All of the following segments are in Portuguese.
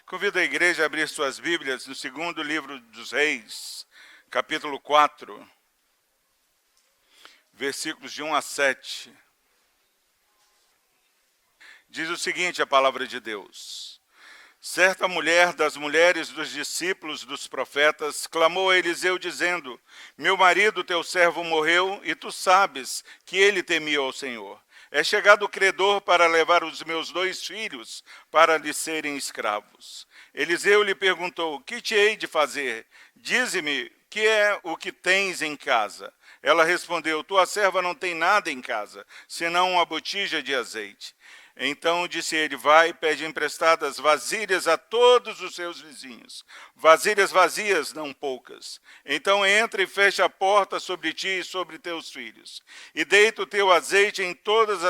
Convido a igreja a abrir suas Bíblias no segundo livro dos Reis, capítulo 4, versículos de 1 a 7. Diz o seguinte a palavra de Deus: Certa mulher das mulheres dos discípulos dos profetas clamou a Eliseu dizendo: Meu marido, teu servo, morreu, e tu sabes que ele temia ao Senhor. É chegado o credor para levar os meus 2 filhos para lhe serem escravos. Eliseu lhe perguntou: Que te hei de fazer? Dize-me, que é o que tens em casa? Ela respondeu: Tua serva não tem nada em casa, senão uma botija de azeite. Então disse ele: Vai, pede emprestadas vasilhas a todos os seus vizinhos, vasilhas vazias, não poucas. Então entra e fecha a porta sobre ti e sobre teus filhos. E deita o teu azeite em todas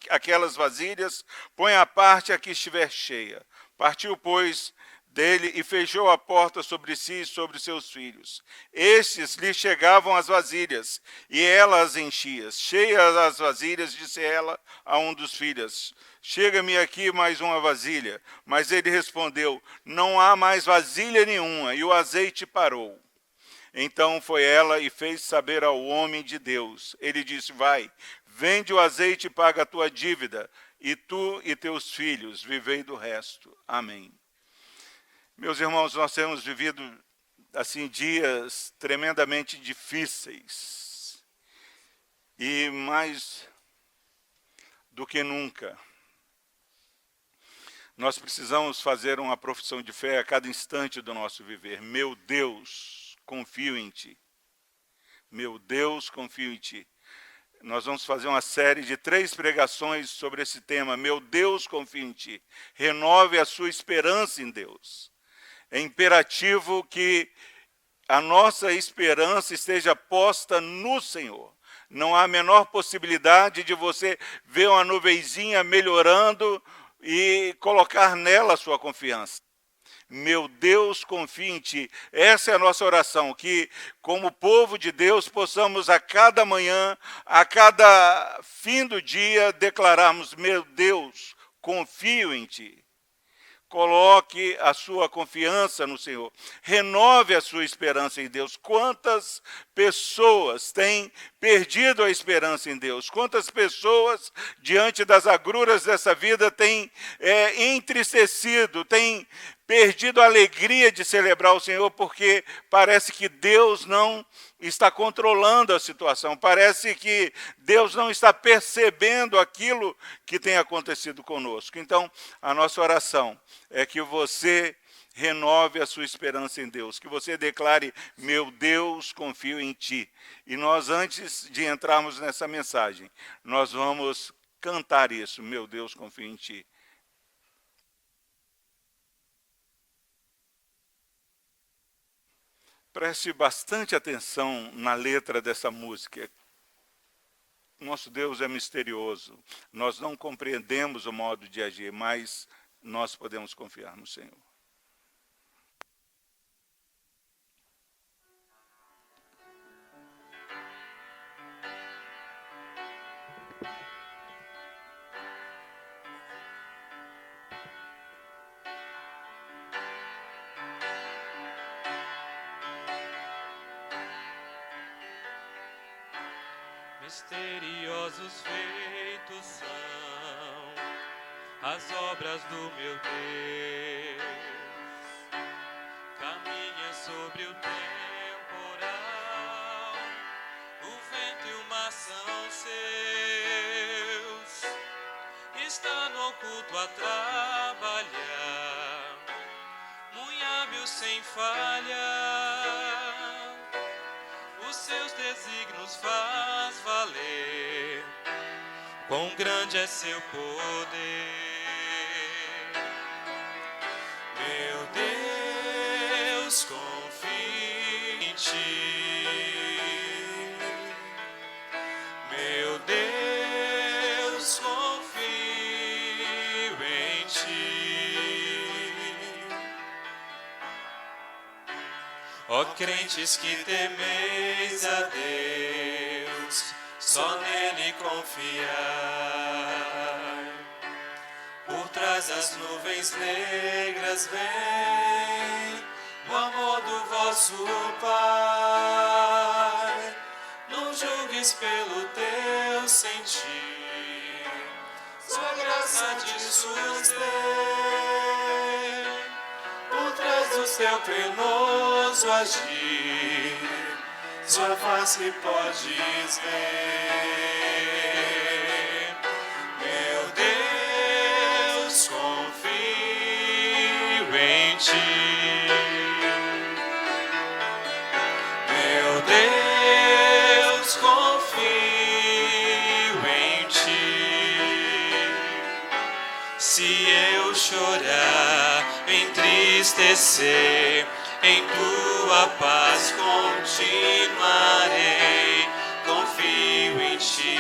aquelas vasilhas, põe à parte a que estiver cheia. Partiu, pois, dele e fechou a porta sobre si e sobre seus filhos. Estes lhe chegavam as vasilhas, e ela as enchia. Cheias as vasilhas, disse ela a um dos filhos: Chega-me aqui mais uma vasilha. Mas ele respondeu: Não há mais vasilha nenhuma, e o azeite parou. Então foi ela e fez saber ao homem de Deus. Ele disse: Vai, vende o azeite e paga a tua dívida, e tu e teus filhos vivei do resto. Amém. Meus irmãos, nós temos vivido assim dias tremendamente difíceis, e mais do que nunca nós precisamos fazer uma profissão de fé a cada instante do nosso viver. Meu Deus, confio em ti. Meu Deus, confio em ti. Nós vamos fazer uma série de 3 pregações sobre esse tema. Meu Deus, confio em ti. Renove a sua esperança em Deus. É imperativo que a nossa esperança esteja posta no Senhor. Não há a menor possibilidade de você ver uma nuvenzinha melhorando e colocar nela a sua confiança. Meu Deus, confio em ti. Essa é a nossa oração, que como povo de Deus possamos a cada manhã, a cada fim do dia, declararmos: meu Deus, confio em ti. Coloque a sua confiança no Senhor. Renove a sua esperança em Deus. Quantas pessoas têm perdido a esperança em Deus? Quantas pessoas, diante das agruras dessa vida, têm entristecido, têm perdido a alegria de celebrar o Senhor, porque parece que Deus não está controlando a situação, parece que Deus não está percebendo aquilo que tem acontecido conosco. Então, a nossa oração é que você renove a sua esperança em Deus, que você declare: meu Deus, confio em ti. E nós, antes de entrarmos nessa mensagem, nós vamos cantar isso: meu Deus, confio em ti. Preste bastante atenção na letra dessa música. Nosso Deus é misterioso. Nós não compreendemos o modo de agir, mas nós podemos confiar no Senhor. Misteriosos feitos são as obras do meu Deus. Caminha sobre o temporal, o vento e o mar são seus. Está no oculto a trabalhar, muito hábil sem falha. Os seus desígnios faz valer, quão grande é seu poder. Meu Deus, confio em ti. Meu Deus, confio em ti. Ó crentes que temeis a Deus, só nele confiai. Por trás das nuvens negras vem o amor do vosso Pai. Não julgues pelo teu sentir, sua graça te sustém. Por trás do seu penoso agir, sua face podes ver. Meu Deus, confio em ti. Meu Deus, confio em ti. Se eu chorar, entristecer, em tua paz continuarei, confio em ti.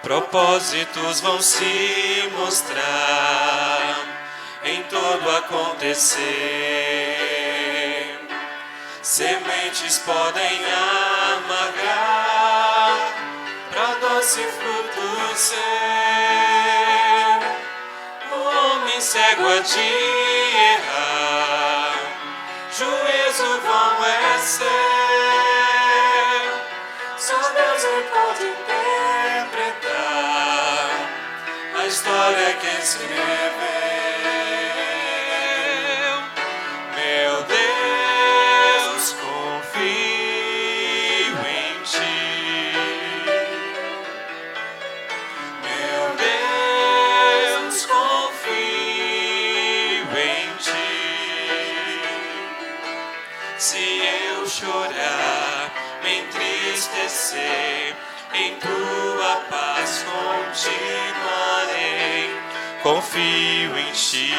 Propósitos vão se mostrar em todo acontecer. Sementes podem amargar pra doce fruto ser. O homem cego há de errar, juízo vão é ser. Só Deus pode interpretar a história que escreveu. Meu Deus, confio em ti. Meu Deus, confio em ti. Se eu chorar, me entristecer, em tua paz continuarei, confio em ti.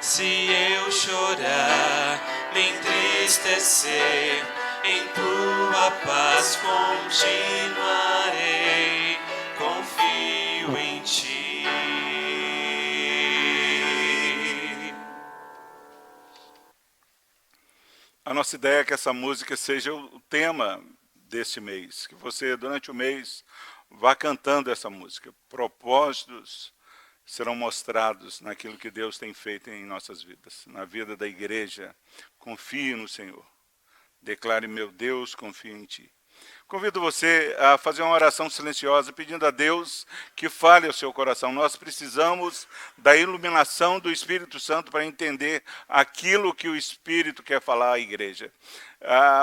Se eu chorar, me entristecer, em tua paz continuarei, confio em ti. A nossa ideia é que essa música seja o tema deste mês, que você, durante o mês, vá cantando essa música. Propósitos serão mostrados naquilo que Deus tem feito em nossas vidas, na vida da igreja. Confie no Senhor. Declare, meu Deus, confio em ti. Convido você a fazer uma oração silenciosa, pedindo a Deus que fale ao seu coração. Nós precisamos da iluminação do Espírito Santo para entender aquilo que o Espírito quer falar à igreja.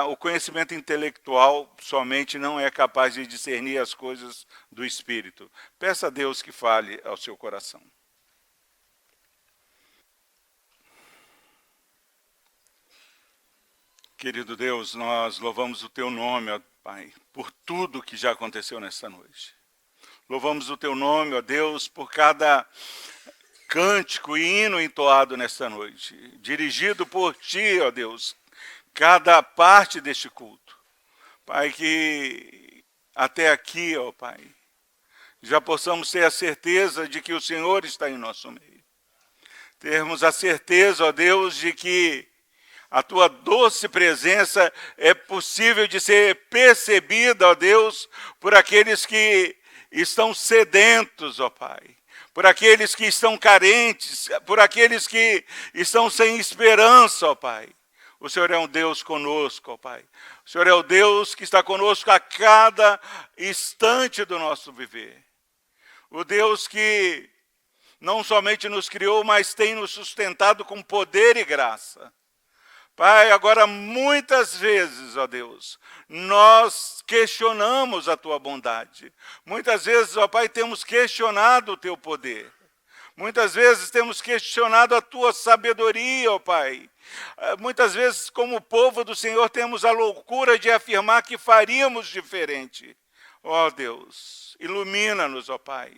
O conhecimento intelectual somente não é capaz de discernir as coisas do Espírito. Peça a Deus que fale ao seu coração. Querido Deus, nós louvamos o teu nome, ó Pai, por tudo que já aconteceu nesta noite. Louvamos o teu nome, ó Deus, por cada cântico e hino entoado nesta noite, dirigido por ti, ó Deus, cada parte deste culto. Pai, que até aqui, ó Pai, já possamos ter a certeza de que o Senhor está em nosso meio. Termos a certeza, ó Deus, de que a tua doce presença é possível de ser percebida, ó Deus, por aqueles que estão sedentos, ó Pai, por aqueles que estão carentes, por aqueles que estão sem esperança, ó Pai. O Senhor é um Deus conosco, ó Pai. O Senhor é o Deus que está conosco a cada instante do nosso viver. O Deus que não somente nos criou, mas tem nos sustentado com poder e graça. Pai, agora muitas vezes, ó Deus, nós questionamos a tua bondade. Muitas vezes, ó Pai, temos questionado o teu poder. Muitas vezes temos questionado a tua sabedoria, ó Pai. Muitas vezes, como povo do Senhor, temos a loucura de afirmar que faríamos diferente. Ó Deus, ilumina-nos, ó Pai.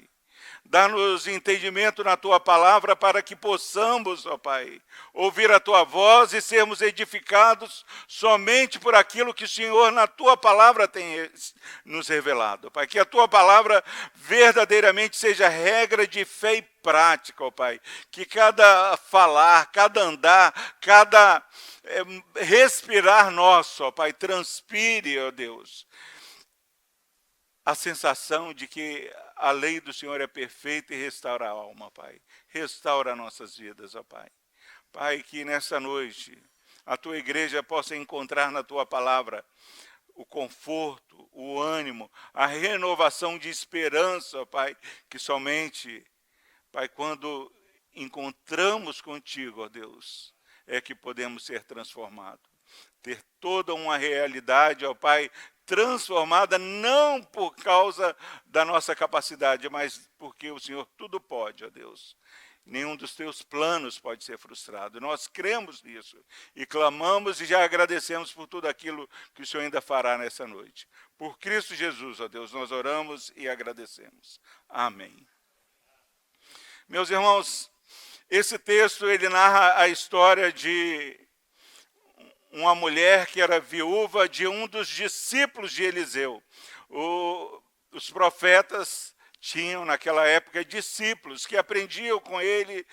dá-nos entendimento na Tua palavra para que possamos, ó Pai, ouvir a Tua voz e sermos edificados somente por aquilo que o Senhor na Tua palavra tem nos revelado. Pai, que a Tua palavra verdadeiramente seja regra de fé e prática, ó Pai. Que cada falar, cada andar, cada respirar nosso, ó Pai, transpire, ó Deus, a sensação de que a lei do Senhor é perfeita e restaura a alma, Pai. Restaura nossas vidas, ó Pai. Pai, que nessa noite a Tua igreja possa encontrar na Tua palavra o conforto, o ânimo, a renovação de esperança, ó Pai, que somente, Pai, quando encontramos contigo, ó Deus, é que podemos ser transformados. Ter toda uma realidade, ó Pai, transformada não por causa da nossa capacidade, mas porque o Senhor tudo pode, ó Deus. Nenhum dos teus planos pode ser frustrado. Nós cremos nisso e clamamos e já agradecemos por tudo aquilo que o Senhor ainda fará nessa noite. Por Cristo Jesus, ó Deus, nós oramos e agradecemos. Amém. Meus irmãos, esse texto ele narra a história de uma mulher que era viúva de um dos discípulos de Eliseu. Os profetas tinham, naquela época, discípulos que aprendiam com ele,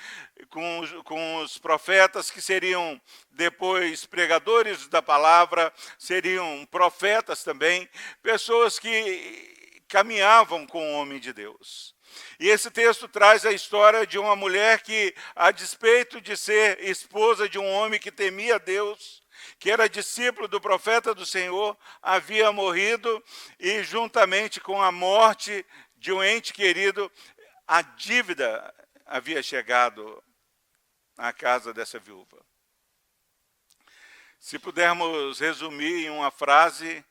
com os profetas, que seriam depois pregadores da palavra, seriam profetas também, pessoas que caminhavam com o homem de Deus. E esse texto traz a história de uma mulher que, a despeito de ser esposa de um homem que temia Deus, que era discípulo do profeta do Senhor, havia morrido e, juntamente com a morte de um ente querido, a dívida havia chegado à casa dessa viúva. Se pudermos resumir em uma frase,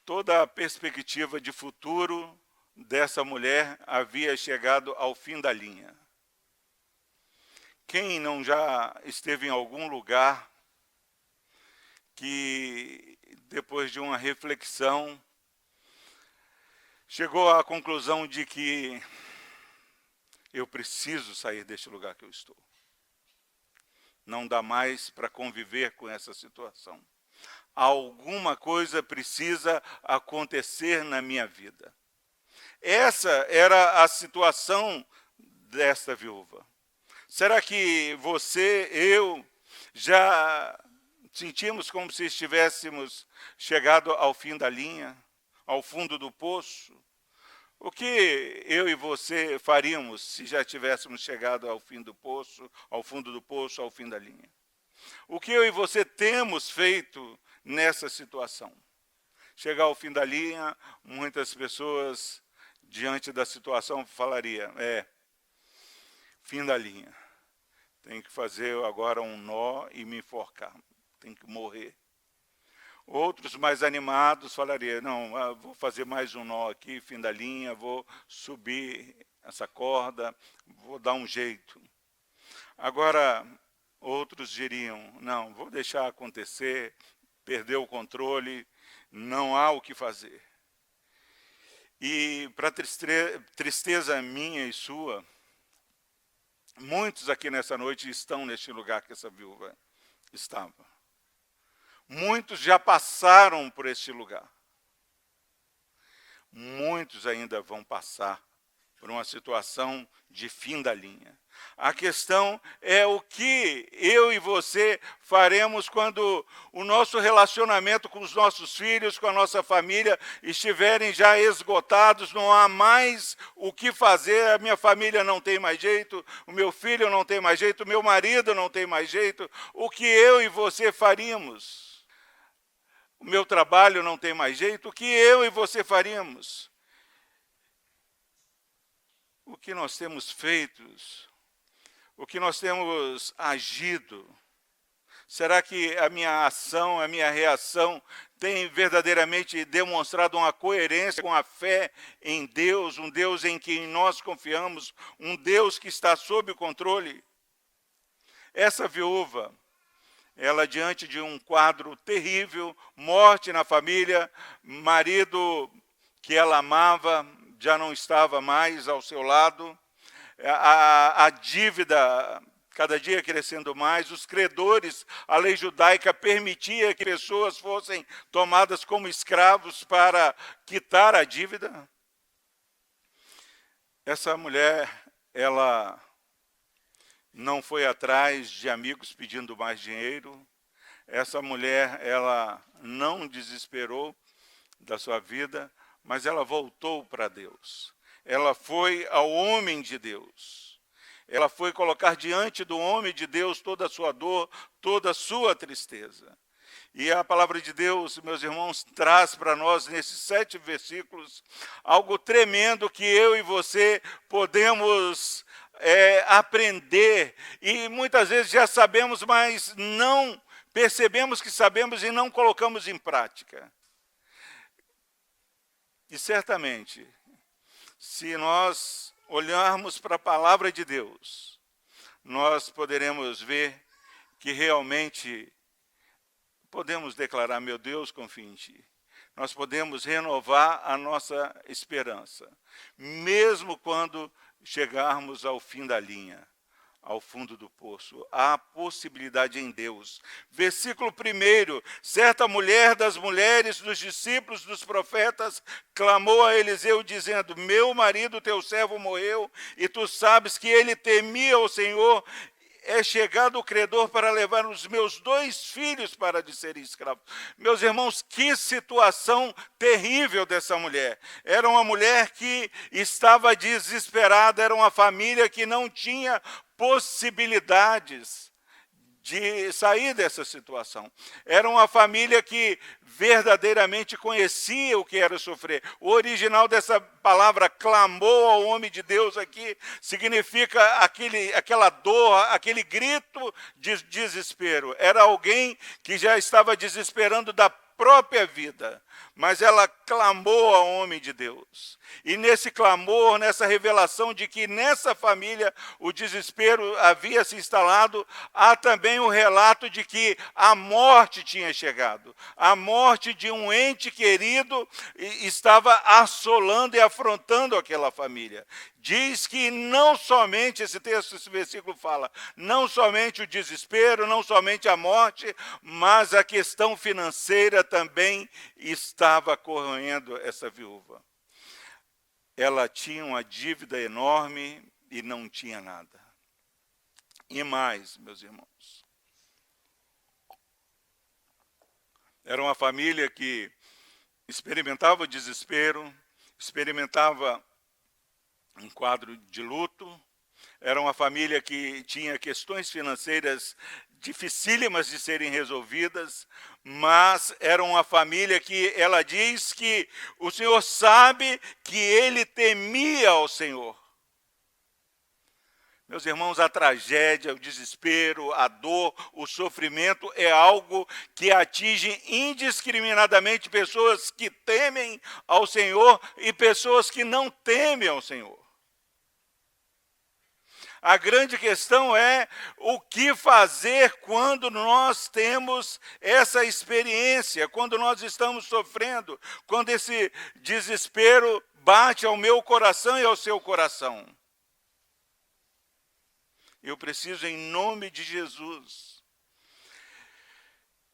toda a perspectiva de futuro dessa mulher havia chegado ao fim da linha. Quem não já esteve em algum lugar que, depois de uma reflexão, chegou à conclusão de que eu preciso sair deste lugar que eu estou. Não dá mais para conviver com essa situação. Alguma coisa precisa acontecer na minha vida. Essa era a situação desta viúva. Será que você, eu, já sentimos como se estivéssemos chegado ao fim da linha, ao fundo do poço? O que eu e você faríamos se já tivéssemos chegado ao fim do poço, ao fundo do poço, ao fim da linha? O que eu e você temos feito nessa situação? Chegar ao fim da linha, muitas pessoas, diante da situação, falariam, fim da linha. Tenho que fazer agora um nó e me enforcar. Tenho que morrer. Outros mais animados falariam, não, vou fazer mais um nó aqui, fim da linha, vou subir essa corda, vou dar um jeito. Agora, outros diriam, não, vou deixar acontecer, perder o controle, não há o que fazer. E, para tristeza minha e sua, muitos aqui nessa noite estão neste lugar que essa viúva estava. Muitos já passaram por este lugar. Muitos ainda vão passar por uma situação de fim da linha. A questão é o que eu e você faremos quando o nosso relacionamento com os nossos filhos, com a nossa família, estiverem já esgotados, não há mais o que fazer, a minha família não tem mais jeito, o meu filho não tem mais jeito, o meu marido não tem mais jeito, o que eu e você faríamos? O meu trabalho não tem mais jeito, o que eu e você faríamos? O que nós temos feito? O que nós temos agido? Será que a minha ação, a minha reação tem verdadeiramente demonstrado uma coerência com a fé em Deus, um Deus em quem nós confiamos, um Deus que está sob o controle? Essa viúva, ela diante de um quadro terrível, morte na família, marido que ela amava, já não estava mais ao seu lado, a dívida cada dia crescendo mais, os credores, a lei judaica permitia que pessoas fossem tomadas como escravos para quitar a dívida. Essa mulher, ela não foi atrás de amigos pedindo mais dinheiro. Essa mulher, ela não desesperou da sua vida, mas ela voltou para Deus. Ela foi ao homem de Deus. Ela foi colocar diante do homem de Deus toda a sua dor, toda a sua tristeza. E a palavra de Deus, meus irmãos, traz para nós, nesses 7 versículos, algo tremendo que eu e você podemos aprender. E muitas vezes já sabemos, mas não percebemos que sabemos e não colocamos em prática. E certamente, se nós olharmos para a palavra de Deus, nós poderemos ver que realmente podemos declarar: meu Deus, confio em Ti. Nós podemos renovar a nossa esperança, mesmo quando chegarmos ao fim da linha, ao fundo do poço. Há possibilidade em Deus. Versículo 1: certa mulher das mulheres dos discípulos dos profetas clamou a Eliseu dizendo: meu marido, teu servo, morreu, e tu sabes que ele temia o Senhor. É chegado o credor para levar os meus 2 filhos para de serem escravos. Meus irmãos, que situação terrível dessa mulher. Era uma mulher que estava desesperada, era uma família que não tinha possibilidades de sair dessa situação. Era uma família que verdadeiramente conhecia o que era sofrer. O original dessa palavra, clamou ao homem de Deus aqui, significa aquela dor, aquele grito de desespero. Era alguém que já estava desesperando da própria vida, mas ela clamou ao homem de Deus. E nesse clamor, nessa revelação de que nessa família o desespero havia se instalado, há também o relato de que a morte tinha chegado. A morte de um ente querido estava assolando e afrontando aquela família. Diz que não somente, esse texto, esse versículo fala, não somente o desespero, não somente a morte, mas a questão financeira também estava corroendo essa viúva. Ela tinha uma dívida enorme e não tinha nada. E mais, meus irmãos, era uma família que experimentava o desespero, experimentava um quadro de luto, era uma família que tinha questões financeiras dificílimas de serem resolvidas, mas era uma família que ela diz que o Senhor sabe que ele temia ao Senhor. Meus irmãos, a tragédia, o desespero, a dor, o sofrimento é algo que atinge indiscriminadamente pessoas que temem ao Senhor e pessoas que não temem ao Senhor. A grande questão é o que fazer quando nós temos essa experiência, quando nós estamos sofrendo, quando esse desespero bate ao meu coração e ao seu coração. Eu preciso, em nome de Jesus,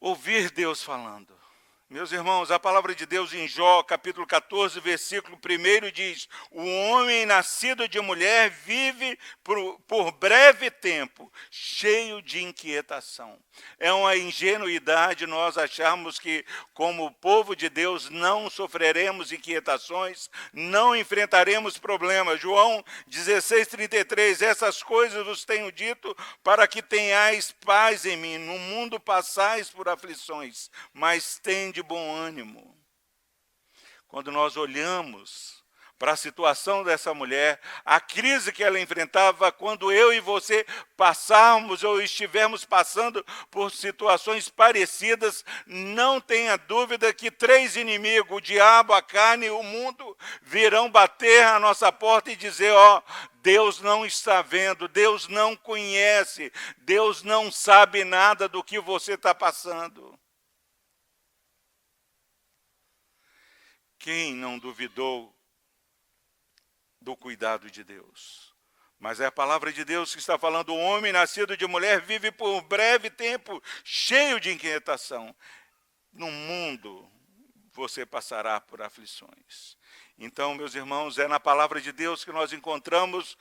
ouvir Deus falando. Meus irmãos, a palavra de Deus em Jó, capítulo 14, versículo 1 diz: o homem nascido de mulher vive por breve tempo, cheio de inquietação. É uma ingenuidade nós acharmos que, como povo de Deus, não sofreremos inquietações, não enfrentaremos problemas. João 16:33, essas coisas vos tenho dito para que tenhais paz em mim. No mundo passais por aflições, mas tende bom ânimo. Quando nós olhamos para a situação dessa mulher, a crise que ela enfrentava, quando eu e você passarmos ou estivermos passando por situações parecidas, não tenha dúvida que 3 inimigos, o diabo, a carne e o mundo, virão bater à nossa porta e dizer: ó, Deus não está vendo, Deus não conhece, Deus não sabe nada do que você está passando. Quem não duvidou do cuidado de Deus. Mas é a palavra de Deus que está falando: o homem nascido de mulher vive por breve tempo, cheio de inquietação. No mundo você passará por aflições. Então, meus irmãos, é na palavra de Deus que nós encontramos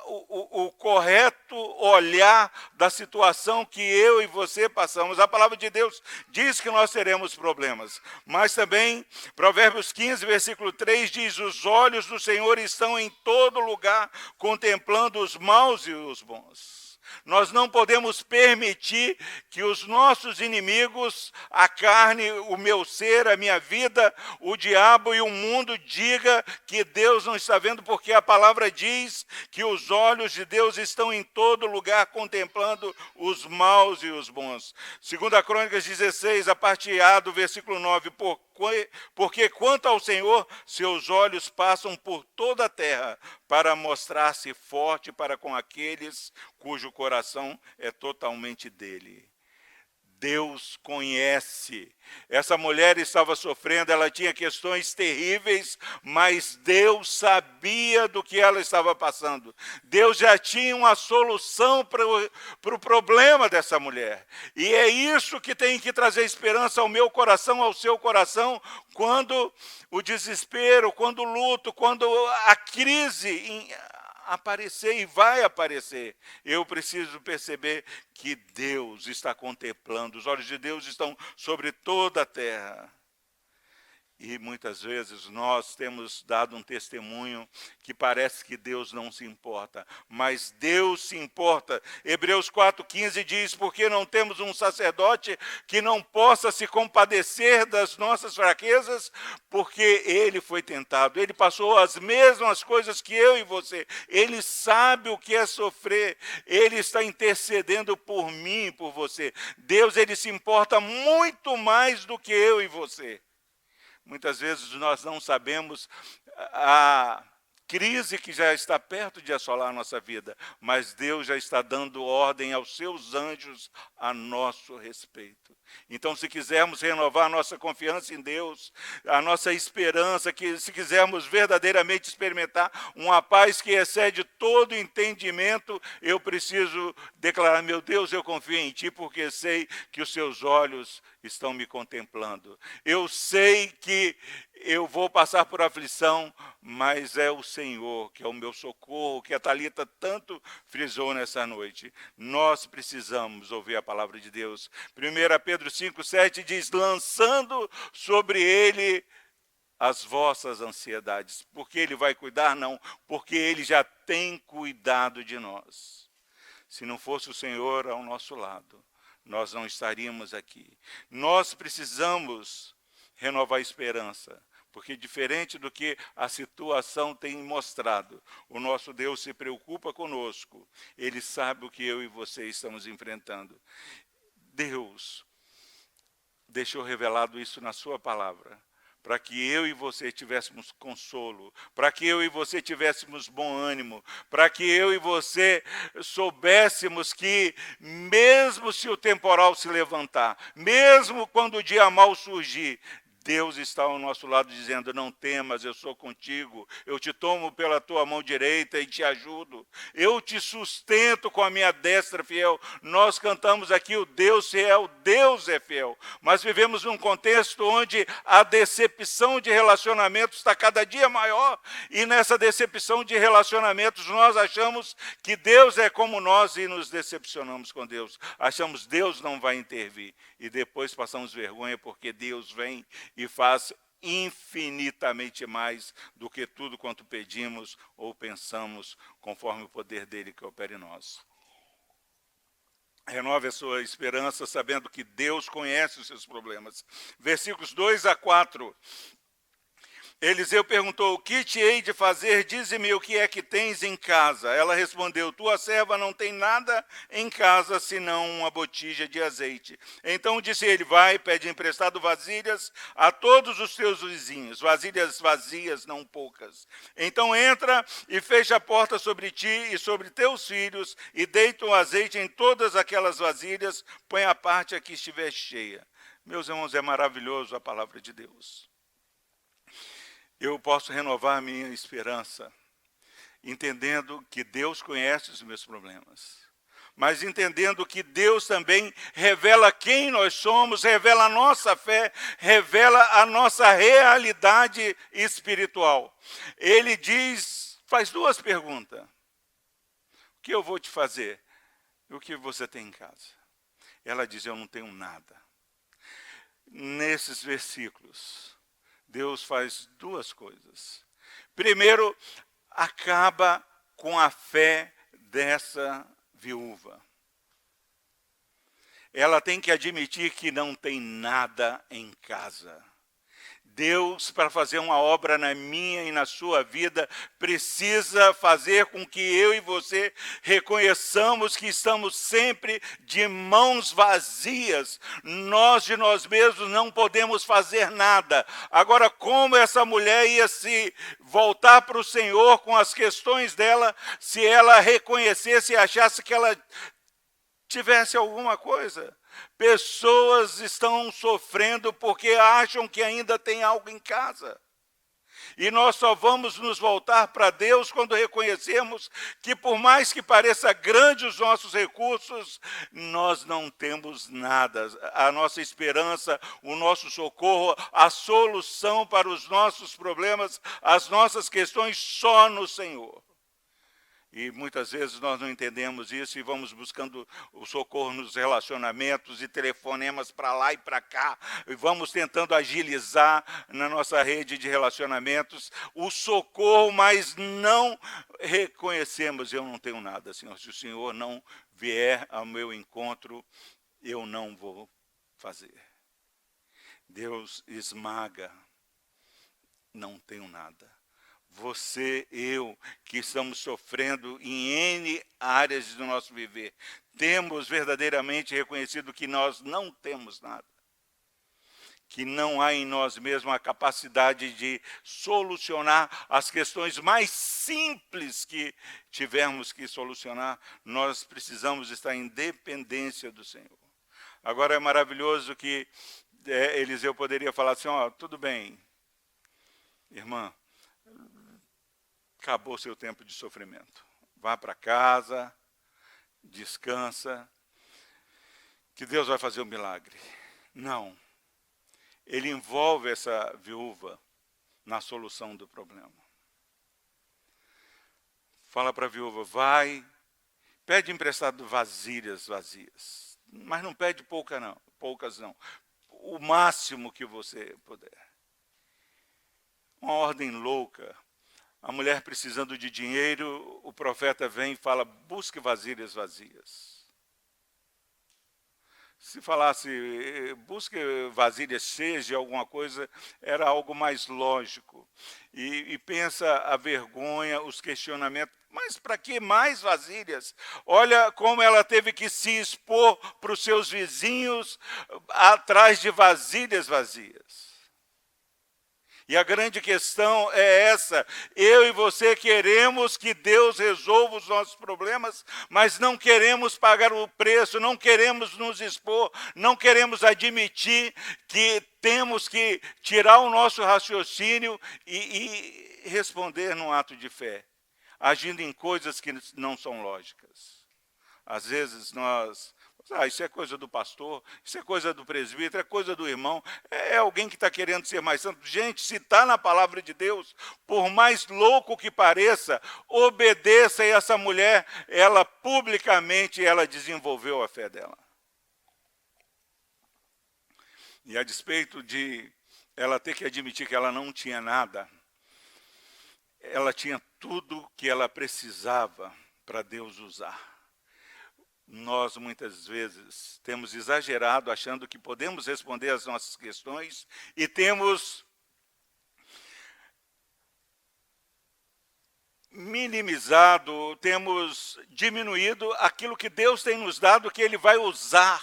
o correto olhar da situação que eu e você passamos. A palavra de Deus diz que nós teremos problemas, mas também, Provérbios 15, versículo 3, diz: os olhos do Senhor estão em todo lugar, contemplando os maus e os bons. Nós não podemos permitir que os nossos inimigos, a carne, o meu ser, a minha vida, o diabo e o mundo diga que Deus não está vendo, porque a palavra diz que os olhos de Deus estão em todo lugar contemplando os maus e os bons. 2 Crônicas 16, a parte A do versículo 9, porque quanto ao Senhor, seus olhos passam por toda a terra para mostrar-se forte para com aqueles cujo coração é totalmente dele. Deus conhece. Essa mulher estava sofrendo, ela tinha questões terríveis, mas Deus sabia do que ela estava passando. Deus já tinha uma solução para o problema dessa mulher. E é isso que tem que trazer esperança ao meu coração, ao seu coração, quando o desespero, quando o luto, quando a crise aparecer, e vai aparecer. Eu preciso perceber que Deus está contemplando, os olhos de Deus estão sobre toda a terra. E muitas vezes nós temos dado um testemunho que parece que Deus não se importa, mas Deus se importa. Hebreus 4,15 diz: porque não temos um sacerdote que não possa se compadecer das nossas fraquezas, porque ele foi tentado, ele passou as mesmas coisas que eu e você, ele sabe o que é sofrer, ele está intercedendo por mim e por você. Deus, ele se importa muito mais do que eu e você. Muitas vezes nós não sabemos a crise que já está perto de assolar a nossa vida, mas Deus já está dando ordem aos seus anjos a nosso respeito. Então, se quisermos renovar a nossa confiança em Deus, a nossa esperança, que se quisermos verdadeiramente experimentar uma paz que excede todo entendimento, eu preciso declarar: meu Deus, eu confio em Ti, porque sei que os Seus olhos estão me contemplando. Eu sei que eu vou passar por aflição, mas é o Senhor que é o meu socorro, que a Thalita tanto frisou nessa noite. Nós precisamos ouvir a palavra de Deus. 1 Pedro 5,7 diz: lançando sobre ele as vossas ansiedades. Porque ele vai cuidar? Não, porque ele já tem cuidado de nós. Se não fosse o Senhor ao nosso lado, nós não estaríamos aqui. Nós precisamos renovar a esperança, porque diferente do que a situação tem mostrado, o nosso Deus se preocupa conosco, Ele sabe o que eu e você estamos enfrentando. Deus deixou revelado isso na sua palavra, para que eu e você tivéssemos consolo, para que eu e você tivéssemos bom ânimo, para que eu e você soubéssemos que, mesmo se o temporal se levantar, mesmo quando o dia mau surgir, Deus está ao nosso lado dizendo: não temas, eu sou contigo, eu te tomo pela tua mão direita e te ajudo, eu te sustento com a minha destra fiel. Nós cantamos aqui: o Deus fiel, Deus é fiel, mas vivemos num contexto onde a decepção de relacionamentos está cada dia maior, e nessa decepção de relacionamentos nós achamos que Deus é como nós e nos decepcionamos com Deus, achamos que Deus não vai intervir, e depois passamos vergonha porque Deus vem e faz infinitamente mais do que tudo quanto pedimos ou pensamos, conforme o poder dele que opera em nós. Renove a sua esperança, sabendo que Deus conhece os seus problemas. Versículos 2-4. Eliseu perguntou: o que te hei de fazer? Dize-me o que é que tens em casa. Ela respondeu: tua serva não tem nada em casa, senão uma botija de azeite. Então disse ele: vai, pede emprestado vasilhas a todos os teus vizinhos, vasilhas vazias, não poucas. Então entra e fecha a porta sobre ti e sobre teus filhos, e deita o azeite em todas aquelas vasilhas, põe a parte a que estiver cheia. Meus irmãos, é maravilhoso a palavra de Deus. Eu posso renovar a minha esperança entendendo que Deus conhece os meus problemas, mas entendendo que Deus também revela quem nós somos, revela a nossa fé, revela a nossa realidade espiritual. Ele diz, faz duas perguntas. O que eu vou te fazer? E o que você tem em casa? Ela diz, eu não tenho nada. Nesses versículos, Deus faz duas coisas. Primeiro, acaba com a fé dessa viúva. Ela tem que admitir que não tem nada em casa. Deus, para fazer uma obra na minha e na sua vida, precisa fazer com que eu e você reconheçamos que estamos sempre de mãos vazias. Nós de nós mesmos não podemos fazer nada. Agora, como essa mulher ia se voltar para o Senhor com as questões dela, se ela reconhecesse e achasse que ela tivesse alguma coisa? Pessoas estão sofrendo porque acham que ainda tem algo em casa. E nós só vamos nos voltar para Deus quando reconhecermos que, por mais que pareça grande os nossos recursos, nós não temos nada. A nossa esperança, o nosso socorro, a solução para os nossos problemas, as nossas questões, só no Senhor. E muitas vezes nós não entendemos isso e vamos buscando o socorro nos relacionamentos e telefonemas para lá e para cá. E vamos tentando agilizar na nossa rede de relacionamentos o socorro, mas não reconhecemos, eu não tenho nada, Senhor. Se o Senhor não vier ao meu encontro, eu não vou fazer. Deus esmaga, não tenho nada. Você, eu, que estamos sofrendo em N áreas do nosso viver, temos verdadeiramente reconhecido que nós não temos nada. Que não há em nós mesmos a capacidade de solucionar as questões mais simples que tivermos que solucionar. Nós precisamos estar em dependência do Senhor. Agora é maravilhoso que Eliseu poderia falar assim, ó, tudo bem, irmã, acabou o seu tempo de sofrimento. Vá para casa, descansa, que Deus vai fazer um milagre. Não. Ele envolve essa viúva na solução do problema. Fala para a viúva, vai, pede emprestado vasilhas vazias. Mas não pede poucas não. O máximo que você puder. Uma ordem louca. A mulher precisando de dinheiro, o profeta vem e fala, busque vasilhas vazias. Se falasse, busque vasilhas cheias de alguma coisa, era algo mais lógico. E pensa a vergonha, os questionamentos, mas para que mais vasilhas? Olha como ela teve que se expor para os seus vizinhos atrás de vasilhas vazias. E a grande questão é essa, eu e você queremos que Deus resolva os nossos problemas, mas não queremos pagar o preço, não queremos nos expor, não queremos admitir que temos que tirar o nosso raciocínio e responder num ato de fé, agindo em coisas que não são lógicas. Às vezes nós... isso é coisa do pastor, isso é coisa do presbítero, é coisa do irmão, é alguém que está querendo ser mais santo. Gente, se está na palavra de Deus, por mais louco que pareça, obedeça, e essa mulher, ela publicamente, ela desenvolveu a fé dela. E a despeito de ela ter que admitir que ela não tinha nada, ela tinha tudo que ela precisava para Deus usar. Nós, muitas vezes, temos exagerado, achando que podemos responder às nossas questões e temos minimizado, temos diminuído aquilo que Deus tem nos dado, que Ele vai usar.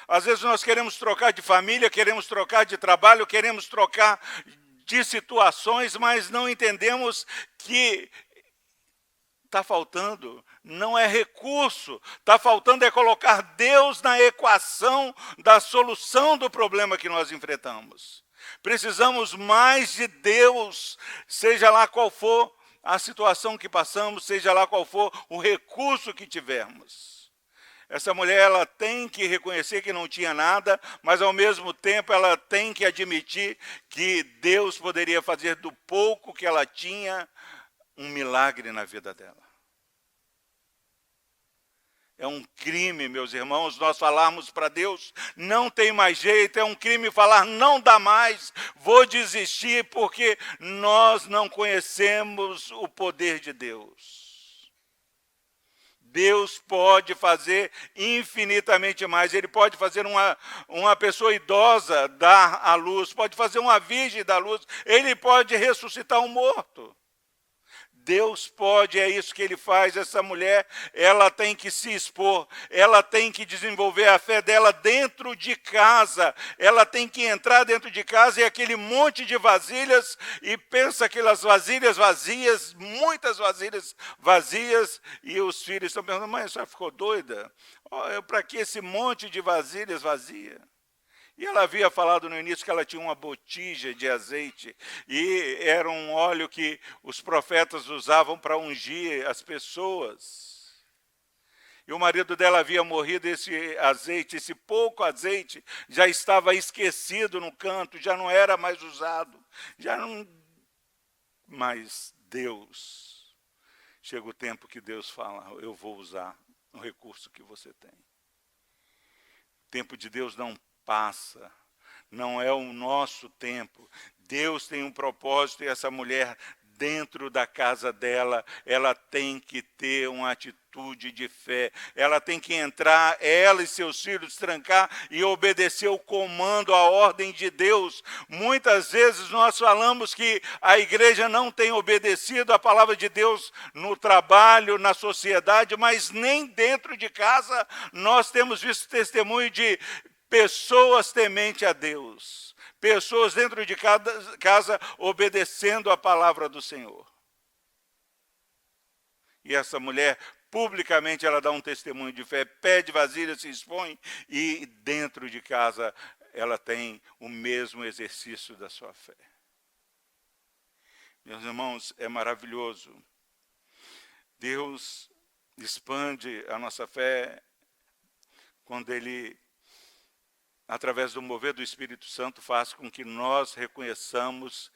Às vezes nós queremos trocar de família, queremos trocar de trabalho, queremos trocar de situações, mas não entendemos que está faltando, não é recurso, está faltando é colocar Deus na equação da solução do problema que nós enfrentamos. Precisamos mais de Deus, seja lá qual for a situação que passamos, seja lá qual for o recurso que tivermos. Essa mulher, ela tem que reconhecer que não tinha nada, mas ao mesmo tempo ela tem que admitir que Deus poderia fazer do pouco que ela tinha um milagre na vida dela. É um crime, meus irmãos, nós falarmos para Deus, não tem mais jeito, é um crime falar, não dá mais, vou desistir, porque nós não conhecemos o poder de Deus. Deus pode fazer infinitamente mais, Ele pode fazer uma pessoa idosa dar à luz, pode fazer uma virgem dar à luz, Ele pode ressuscitar um morto. Deus pode, é isso que Ele faz. Essa mulher, ela tem que se expor, ela tem que desenvolver a fé dela dentro de casa, ela tem que entrar dentro de casa e aquele monte de vasilhas, e pensa aquelas vasilhas vazias, muitas vasilhas vazias, e os filhos estão pensando, mãe, a senhora ficou doida? Para que esse monte de vasilhas vazias? E ela havia falado no início que ela tinha uma botija de azeite, e era um óleo que os profetas usavam para ungir as pessoas. E o marido dela havia morrido, esse azeite, esse pouco azeite, já estava esquecido no canto, já não era mais usado. Mas Deus, chega o tempo que Deus fala, eu vou usar o recurso que você tem. O tempo de Deus não passa, não é o nosso tempo. Deus tem um propósito, e essa mulher, dentro da casa dela, ela tem que ter uma atitude de fé, ela tem que entrar, ela e seus filhos, trancar e obedecer o comando, a ordem de Deus. Muitas vezes nós falamos que a igreja não tem obedecido a palavra de Deus no trabalho, na sociedade, mas nem dentro de casa nós temos visto testemunho de pessoas tementes a Deus, pessoas dentro de casa obedecendo a palavra do Senhor. E essa mulher, publicamente, ela dá um testemunho de fé, pede vasilha, se expõe, e dentro de casa ela tem o mesmo exercício da sua fé. Meus irmãos, é maravilhoso. Deus expande a nossa fé quando Ele, através do mover do Espírito Santo, faz com que nós reconheçamos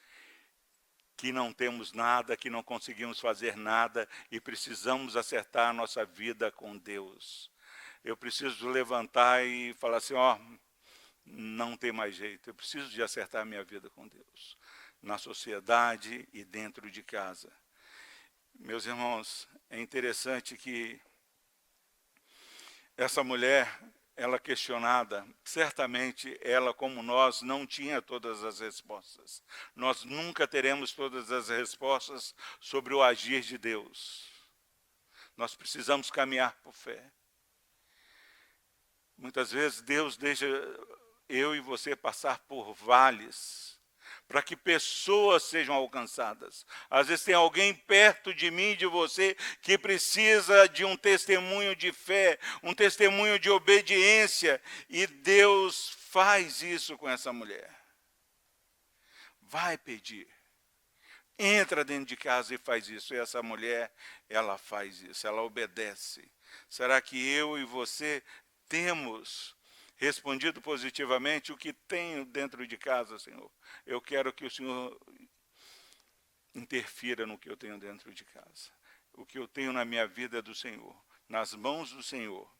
que não temos nada, que não conseguimos fazer nada e precisamos acertar a nossa vida com Deus. Eu preciso levantar e falar assim, não tem mais jeito, eu preciso de acertar a minha vida com Deus, na sociedade e dentro de casa. Meus irmãos, é interessante que essa mulher, ela questionada, certamente ela, como nós, não tinha todas as respostas. Nós nunca teremos todas as respostas sobre o agir de Deus. Nós precisamos caminhar por fé. Muitas vezes Deus deixa eu e você passar por vales, para que pessoas sejam alcançadas. Às vezes tem alguém perto de mim e de você que precisa de um testemunho de fé, um testemunho de obediência, e Deus faz isso com essa mulher. Vai pedir. Entra dentro de casa e faz isso. E essa mulher, ela faz isso, ela obedece. Será que eu e você temos respondido positivamente? O que tenho dentro de casa, Senhor? Eu quero que o Senhor interfira no que eu tenho dentro de casa. O que eu tenho na minha vida é do Senhor, nas mãos do Senhor.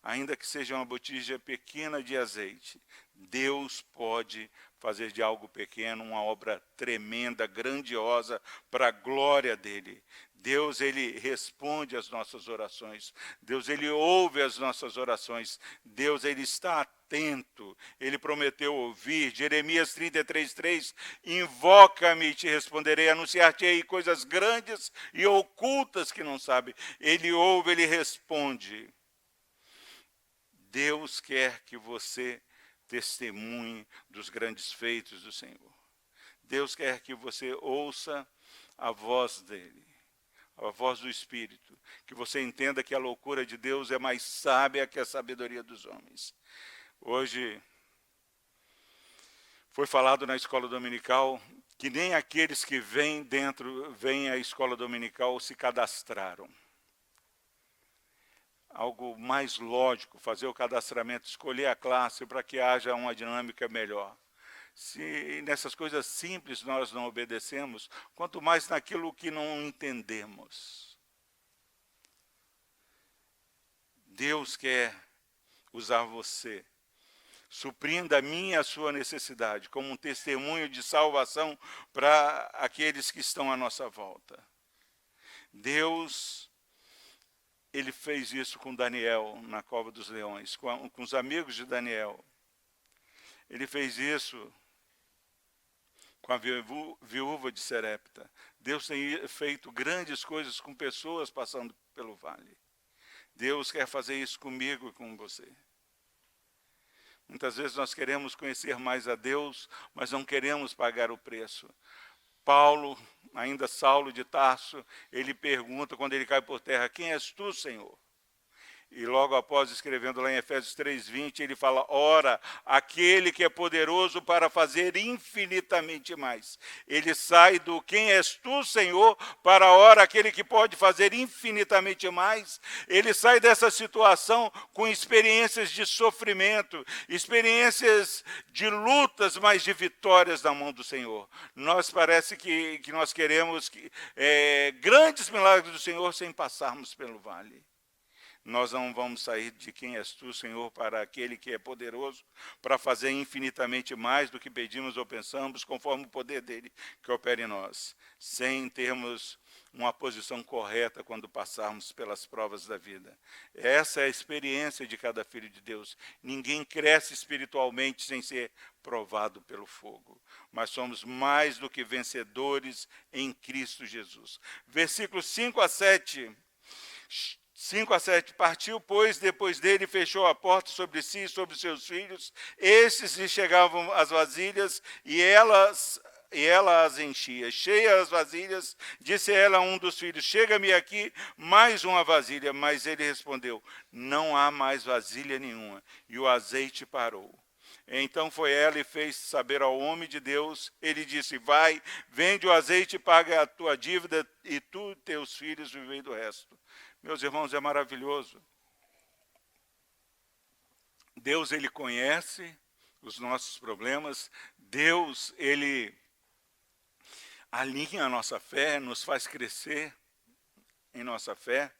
Ainda que seja uma botija pequena de azeite, Deus pode fazer de algo pequeno uma obra tremenda, grandiosa, para a glória dEle. Deus, Ele responde às nossas orações. Deus, Ele ouve as nossas orações. Deus, Ele está atento. Ele prometeu ouvir. Jeremias 33:3, invoca-me e te responderei, anunciar-te-ei coisas grandes e ocultas que não sabe. Ele ouve, Ele responde. Deus quer que você testemunhe dos grandes feitos do Senhor. Deus quer que você ouça a voz dEle, a voz do Espírito, que você entenda que a loucura de Deus é mais sábia que a sabedoria dos homens. Hoje foi falado na escola dominical que nem aqueles que vêm à escola dominical se cadastraram. Algo mais lógico, fazer o cadastramento, escolher a classe para que haja uma dinâmica melhor. Se nessas coisas simples nós não obedecemos, quanto mais naquilo que não entendemos. Deus quer usar você, suprindo a minha e a sua necessidade, como um testemunho de salvação para aqueles que estão à nossa volta. Deus, Ele fez isso com Daniel na cova dos leões, com os amigos de Daniel. Ele fez isso com a viúva de Serepta. Deus tem feito grandes coisas com pessoas passando pelo vale. Deus quer fazer isso comigo e com você. Muitas vezes nós queremos conhecer mais a Deus, mas não queremos pagar o preço. Paulo, ainda Saulo de Tarso, ele pergunta quando ele cai por terra: quem és tu, Senhor? E logo após, escrevendo lá em Efésios 3:20, ele fala: ora, aquele que é poderoso para fazer infinitamente mais. Ele sai do quem és tu, Senhor, para ora, aquele que pode fazer infinitamente mais. Ele sai dessa situação com experiências de sofrimento, experiências de lutas, mas de vitórias na mão do Senhor. Nós parece que nós queremos grandes milagres do Senhor sem passarmos pelo vale. Nós não vamos sair de quem és tu, Senhor, para aquele que é poderoso, para fazer infinitamente mais do que pedimos ou pensamos, conforme o poder dele que opera em nós, sem termos uma posição correta quando passarmos pelas provas da vida. Essa é a experiência de cada filho de Deus. Ninguém cresce espiritualmente sem ser provado pelo fogo, mas somos mais do que vencedores em Cristo Jesus. Versículos 5 a 7. 5 a 7, partiu, pois, depois dele, fechou a porta sobre si e sobre seus filhos. Estes lhe chegavam as vasilhas, e ela as enchia. Cheia as vasilhas, disse ela a um dos filhos: chega-me aqui mais uma vasilha. Mas ele respondeu: não há mais vasilha nenhuma. E o azeite parou. Então foi ela e fez saber ao homem de Deus. Ele disse: vai, vende o azeite e paga a tua dívida, e tu e teus filhos vivei do resto. Meus irmãos, é maravilhoso. Deus, Ele conhece os nossos problemas. Deus, Ele alinha a nossa fé, nos faz crescer em nossa fé.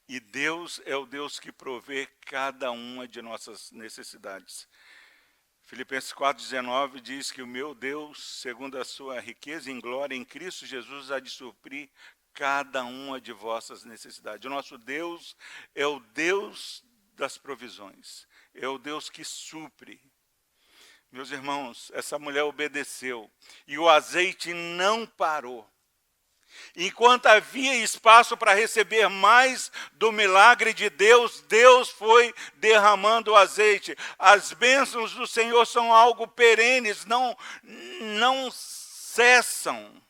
E Deus é o Deus que provê cada uma de nossas necessidades. Filipenses 4,19 diz que o meu Deus, segundo a sua riqueza em glória em Cristo Jesus, há de suprir cada uma de vossas necessidades. O nosso Deus é o Deus das provisões, é o Deus que supre. Meus irmãos, essa mulher obedeceu e o azeite não parou. Enquanto havia espaço para receber mais do milagre de Deus, Deus foi derramando o azeite. As bênçãos do Senhor são algo perenes, não cessam.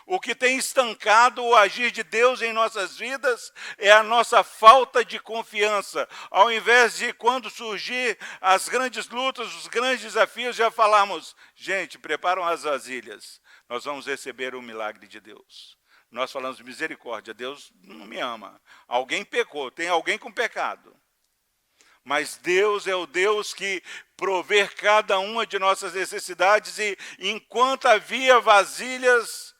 O que tem estancado o agir de Deus em nossas vidas é a nossa falta de confiança. Ao invés de, quando surgir as grandes lutas, os grandes desafios, já falarmos: gente, preparam as vasilhas, nós vamos receber o milagre de Deus. Nós falamos: misericórdia, Deus não me ama. Alguém pecou, tem alguém com pecado. Mas Deus é o Deus que provê cada uma de nossas necessidades, e enquanto havia vasilhas,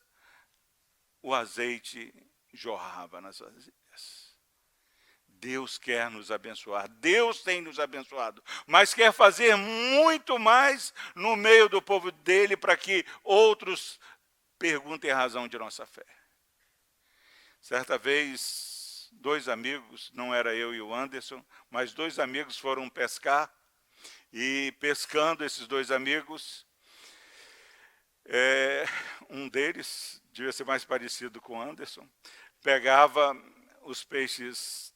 o azeite jorrava nas vasilhas. Deus quer nos abençoar, Deus tem nos abençoado, mas quer fazer muito mais no meio do povo dele, para que outros perguntem a razão de nossa fé. Certa vez, 2 amigos, não era eu e o Anderson, mas 2 amigos foram pescar, e pescando esses 2 amigos, um deles, devia ser mais parecido com o Anderson, pegava os peixes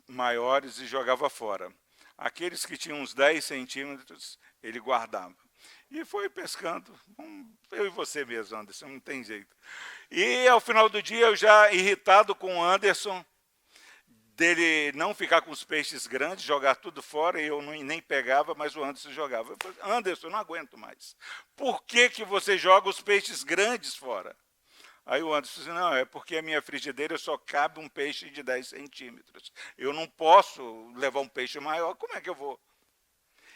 maiores e jogava fora. Aqueles que tinham uns 10 centímetros, ele guardava. E foi pescando, eu e você mesmo, Anderson, não tem jeito. E ao final do dia, eu já irritado com o Anderson, dele não ficar com os peixes grandes, jogar tudo fora, e eu nem pegava, mas o Anderson jogava. Eu falei, Anderson, eu não aguento mais. Por que você joga os peixes grandes fora? Aí o Anderson disse, não, é porque a minha frigideira só cabe um peixe de 10 centímetros. Eu não posso levar um peixe maior, como é que eu vou?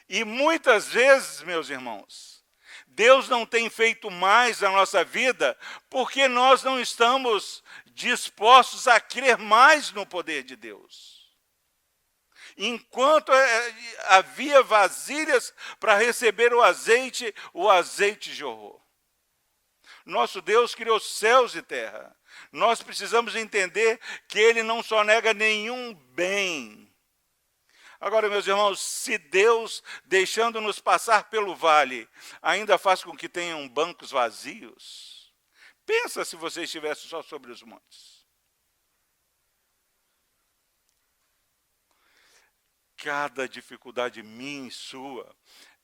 E muitas vezes, meus irmãos, Deus não tem feito mais na nossa vida porque nós não estamos dispostos a crer mais no poder de Deus. Enquanto havia vasilhas para receber o azeite jorrou. Nosso Deus criou céus e terra. Nós precisamos entender que Ele não só nega nenhum bem. Agora, meus irmãos, se Deus, deixando-nos passar pelo vale, ainda faz com que tenham bancos vazios, pensa se você estivesse só sobre os montes. Cada dificuldade minha e sua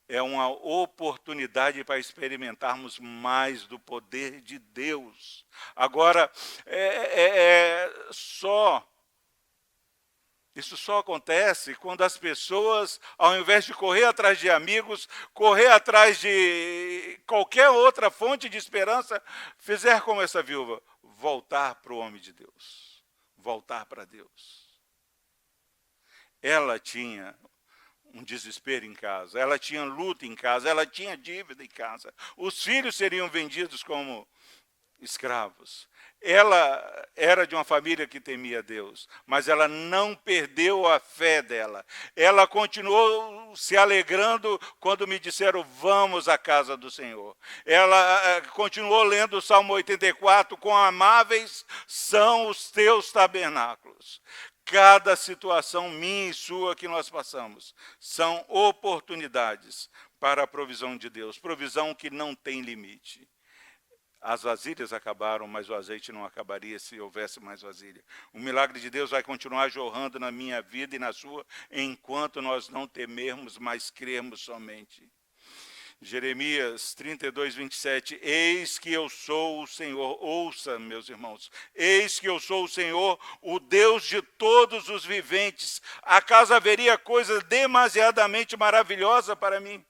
é uma oportunidade para experimentarmos mais do poder de Deus. Agora, isso só acontece quando as pessoas, ao invés de correr atrás de amigos, correr atrás de qualquer outra fonte de esperança, fizer como essa viúva, voltar para o homem de Deus, voltar para Deus. Ela tinha um desespero em casa, ela tinha luta em casa, ela tinha dívida em casa. Os filhos seriam vendidos como escravos. Ela era de uma família que temia Deus, mas ela não perdeu a fé dela. Ela continuou se alegrando quando me disseram, vamos à casa do Senhor. Ela continuou lendo o Salmo 84, quão amáveis são os teus tabernáculos. Cada situação minha e sua que nós passamos são oportunidades para a provisão de Deus, provisão que não tem limite. As vasilhas acabaram, mas o azeite não acabaria se houvesse mais vasilha. O milagre de Deus vai continuar jorrando na minha vida e na sua, enquanto nós não temermos, mas crermos somente. Jeremias 32, 27, eis que eu sou o Senhor, ouça, meus irmãos, eis que eu sou o Senhor, o Deus de todos os viventes, acaso haveria coisa demasiadamente maravilhosa para mim?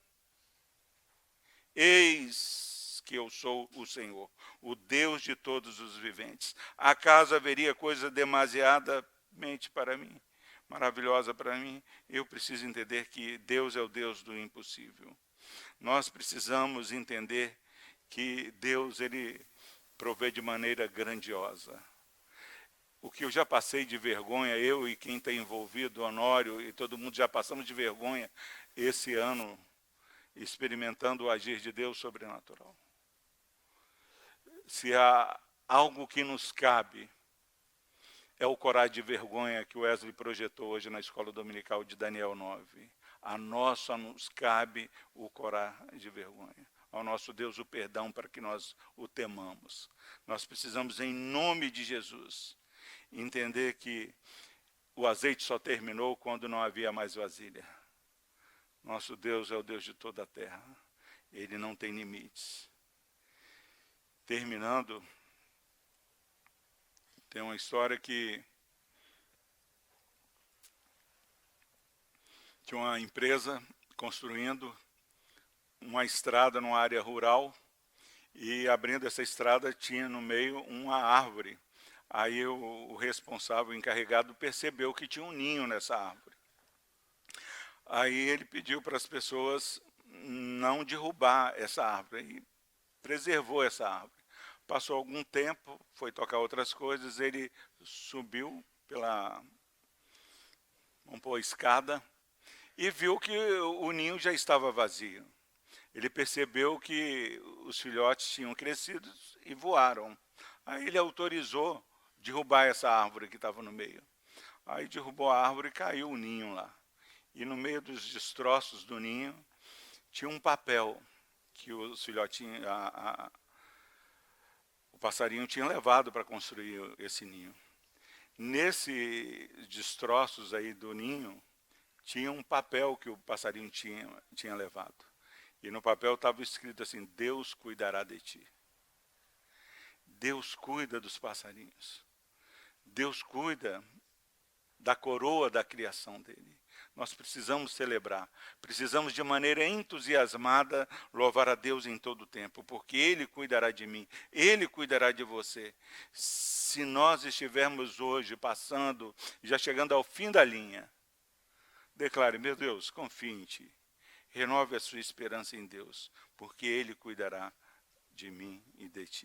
Eis que eu sou o Senhor, o Deus de todos os viventes, acaso haveria coisa demasiadamente para mim, maravilhosa para mim? Eu preciso entender que Deus é o Deus do impossível. Nós precisamos entender que Deus, Ele provê de maneira grandiosa. O que eu já passei de vergonha, eu e quem está envolvido, o Honório e todo mundo já passamos de vergonha esse ano, experimentando o agir de Deus sobrenatural. Se há algo que nos cabe, é o corar de vergonha que o Wesley projetou hoje na escola dominical de Daniel 9. A nós só nos cabe o corar de vergonha. Ao nosso Deus o perdão para que nós o temamos. Nós precisamos, em nome de Jesus, entender que o azeite só terminou quando não havia mais vasilha. Nosso Deus é o Deus de toda a terra. Ele não tem limites. Terminando, tem uma história que tinha uma empresa construindo uma estrada numa área rural e abrindo essa estrada tinha no meio uma árvore. Aí o responsável, o encarregado, percebeu que tinha um ninho nessa árvore. Aí ele pediu para as pessoas não derrubar essa árvore e preservou essa árvore. Passou algum tempo, foi tocar outras coisas, ele subiu pela escada e viu que o ninho já estava vazio. Ele percebeu que os filhotes tinham crescido e voaram. Aí ele autorizou derrubar essa árvore que estava no meio. Aí derrubou a árvore e caiu o ninho lá. E no meio dos destroços do ninho tinha um papel que os filhotinhos, o passarinho tinha levado para construir esse ninho. Nesses destroços aí do ninho, tinha um papel que o passarinho tinha levado. E no papel estava escrito assim, Deus cuidará de ti. Deus cuida dos passarinhos. Deus cuida da coroa da criação dele. Nós precisamos celebrar, precisamos de maneira entusiasmada louvar a Deus em todo o tempo, porque Ele cuidará de mim, Ele cuidará de você. Se nós estivermos hoje passando, já chegando ao fim da linha, declare: meu Deus, confie em Ti, renove a sua esperança em Deus, porque Ele cuidará de mim e de ti.